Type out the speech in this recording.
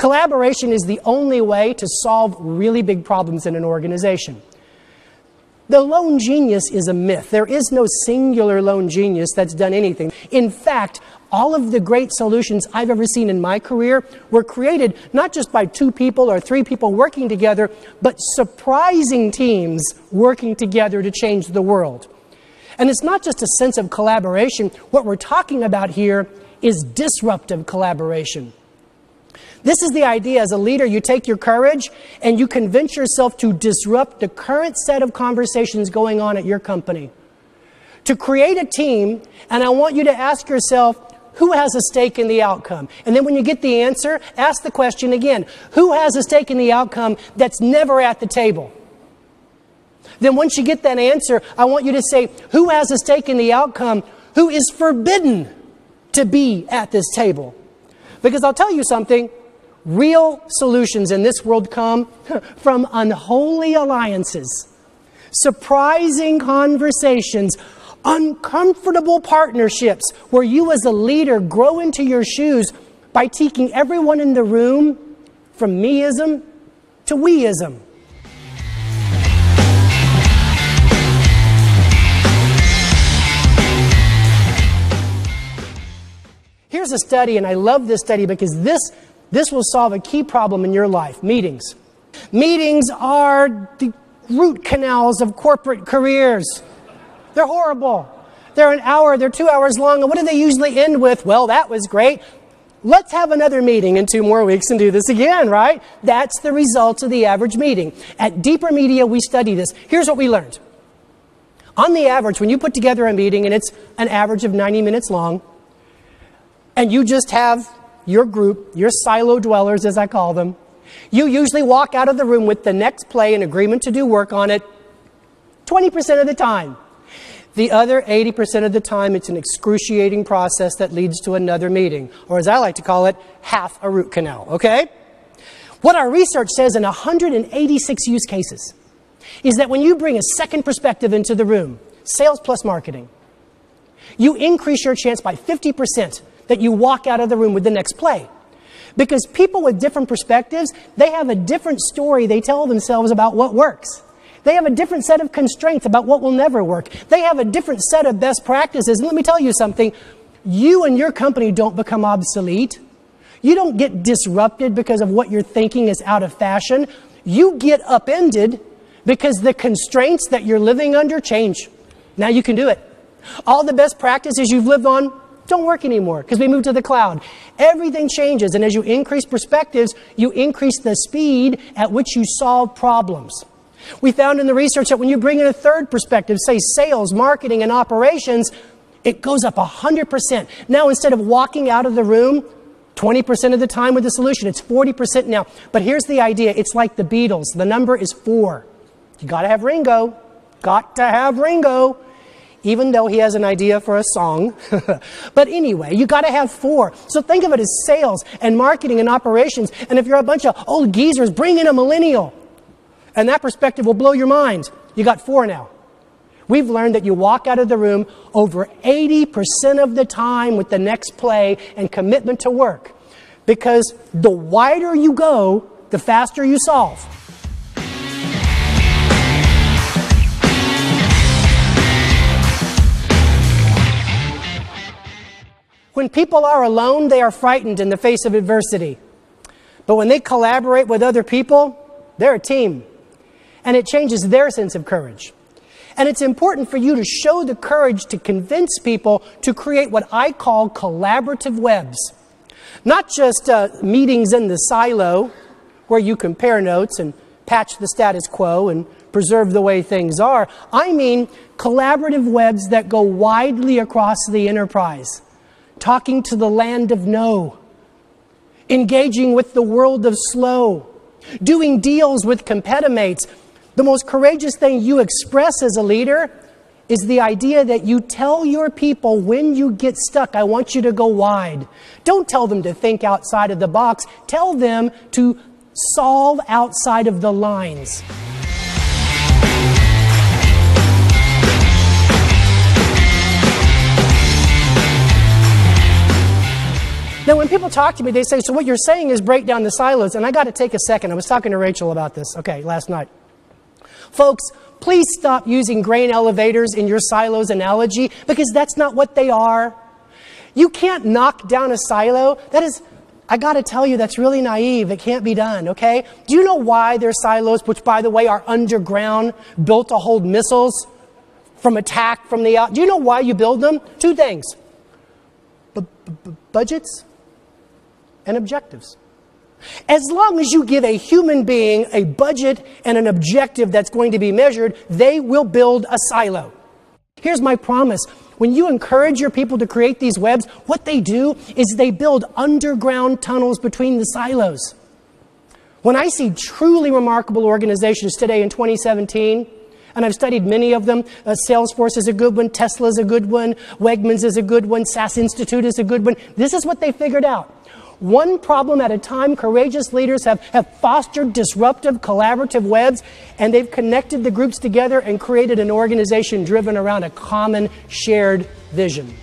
Collaboration is the only way to solve really big problems in an organization. The lone genius is a myth. There is no singular lone genius that's done anything. In fact, all of the great solutions I've ever seen in my career were created not just by 2 people or 3 people working together, but surprising teams working together to change the world. And it's not just a sense of collaboration. What we're talking about here is disruptive collaboration. This is the idea. As a leader, you take your courage and you convince yourself to disrupt the current set of conversations going on at your company. To create a team, and I want you to ask yourself, who has a stake in the outcome? And then when you get the answer, ask the question again. Who has a stake in the outcome that's never at the table? Then once you get that answer, I want you to say, who has a stake in the outcome who is forbidden to be at this table? Because I'll tell you something, real solutions in this world come from unholy alliances, surprising conversations, uncomfortable partnerships where you as a leader grow into your shoes by taking everyone in the room from meism to weism. Here's a study, and I love this study because this will solve a key problem in your life, meetings. Meetings are the root canals of corporate careers. They're horrible. They're an hour, they're 2 hours long, and what do they usually end with? Well, that was great. Let's have another meeting in 2 more weeks and do this again, right? That's the result of the average meeting. At Deeper Media, we study this. Here's what we learned. On the average, when you put together a meeting, and it's an average of 90 minutes long, and you just have your group, your silo dwellers, as I call them, you usually walk out of the room with the next play and agreement to do work on it 20% of the time. The other 80% of the time, it's an excruciating process that leads to another meeting, or as I like to call it, half a root canal, okay? What our research says in 186 use cases is that when you bring a second perspective into the room, sales plus marketing, you increase your chance by 50% that you walk out of the room with the next play. Because people with different perspectives, they have a different story they tell themselves about what works. They have a different set of constraints about what will never work. They have a different set of best practices. And let me tell you something, you and your company don't become obsolete. You don't get disrupted because of what you're thinking is out of fashion. You get upended because the constraints that you're living under change. Now you can do it. All the best practices you've lived on don't work anymore because we moved to the cloud. Everything changes, and as you increase perspectives, you increase the speed at which you solve problems. We found in the research that when you bring in a third perspective, say sales, marketing, and operations, it goes up 100%. Now, instead of walking out of the room 20% of the time with the solution, it's 40% now. But here's the idea. It's like the Beatles. The number is 4. You got to have Ringo. Got to have Ringo. Even though he has an idea for a song. But anyway, you got to have 4. So think of it as sales and marketing and operations. And if you're a bunch of old geezers, bring in a millennial. And that perspective will blow your mind. You got 4 now. We've learned that you walk out of the room over 80% of the time with the next play and commitment to work. Because the wider you go, the faster you solve. When people are alone, they are frightened in the face of adversity. But when they collaborate with other people, they're a team. And it changes their sense of courage. And it's important for you to show the courage to convince people to create what I call collaborative webs. Not just meetings in the silo where you compare notes and patch the status quo and preserve the way things are. I mean collaborative webs that go widely across the enterprise. Talking to the land of no, engaging with the world of slow, doing deals with competimates. The most courageous thing you express as a leader is the idea that you tell your people when you get stuck, I want you to go wide. Don't tell them to think outside of the box. Tell them to solve outside of the lines. Now, when people talk to me, they say, so what you're saying is break down the silos. And I got to take a second. I was talking to Rachel about this, last night. Folks, please stop using grain elevators in your silos analogy, because that's not what they are. You can't knock down a silo. That is, I got to tell you, that's really naive. It can't be done, okay? Do you know why there's silos, which, by the way, are underground, built to hold missiles from attack from the out? Do you know why you build them? Two things. Budgets and objectives. As long as you give a human being a budget and an objective that's going to be measured, they will build a silo. Here's my promise. When you encourage your people to create these webs, what they do is they build underground tunnels between the silos. When I see truly remarkable organizations today in 2017, and I've studied many of them, Salesforce is a good one, Tesla is a good one, Wegmans is a good one, SAS Institute is a good one. This is what they figured out. One problem at a time, courageous leaders have fostered disruptive, collaborative webs, and they've connected the groups together and created an organization driven around a common shared vision.